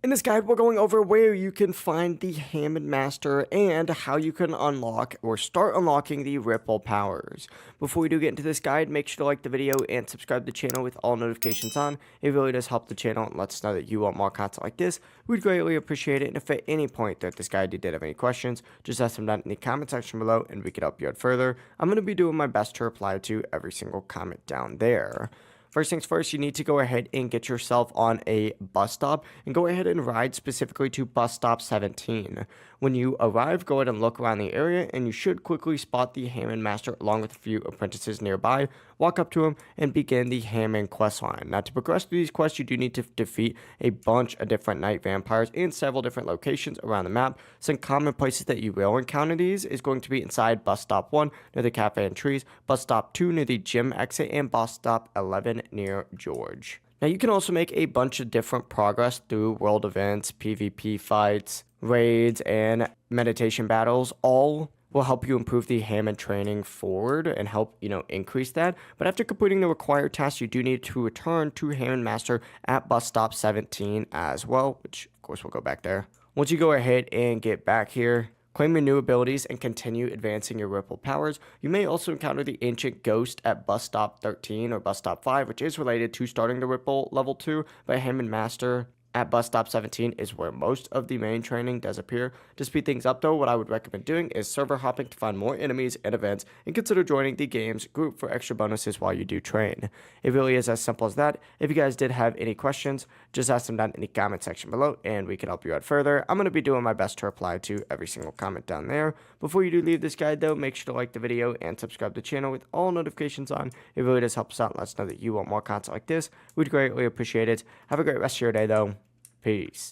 In this guide, we're going over where you can find the Hamon Master and how you can unlock or start unlocking the Ripple powers. Before we do get into this guide, make sure to like the video and subscribe to the channel with all notifications on. It really does help the channel and lets us know that you want more content like this. We'd greatly appreciate it. And if at any point throughout this guide you did have any questions, just ask them down in the comment section below and we can help you out further. I'm going to be doing my best to reply to every single comment down there. First things first, you need to go ahead and get yourself on a bus stop and go ahead and ride specifically to bus stop 17. When you arrive, go ahead and look around the area and you should quickly spot the Hamon Master along with a few apprentices nearby. Walk up to him and begin the Hamon quest line. Now, to progress through these quests, you do need to defeat a bunch of different night vampires in several different locations around the map. Some common places that you will encounter these is going to be inside bus stop 1 near the cafe and trees, bus stop 2 near the gym exit, and bus stop 11 near George. Now, you can also make a bunch of different progress through world events, PvP fights, raids, and meditation battles. All will help you improve the Hamon training forward and help, increase that. But after completing the required tasks, you do need to return to Hamon Master at bus stop 17 as well, which of course we'll go back there. Once you go ahead and get back here, claim your new abilities and continue advancing your Ripple powers. You may also encounter the Ancient Ghost at bus stop 13 or bus stop 5, which is related to starting the Ripple level 2, but Hamon Master at bus stop 17 is where most of the main training does appear. To speed things up though, what I would recommend doing is server hopping to find more enemies and events, and consider joining the game's group for extra bonuses while you do train. It really is as simple as that. If you guys did have any questions, just ask them down in the comment section below and we can help you out further. I'm going to be doing my best to reply to every single comment down there. Before you do leave this guide though, make sure to like the video and subscribe to the channel with all notifications on. It really does help us out and let us know that you want more content like this. We'd greatly appreciate it. Have a great rest of your day though. Peace.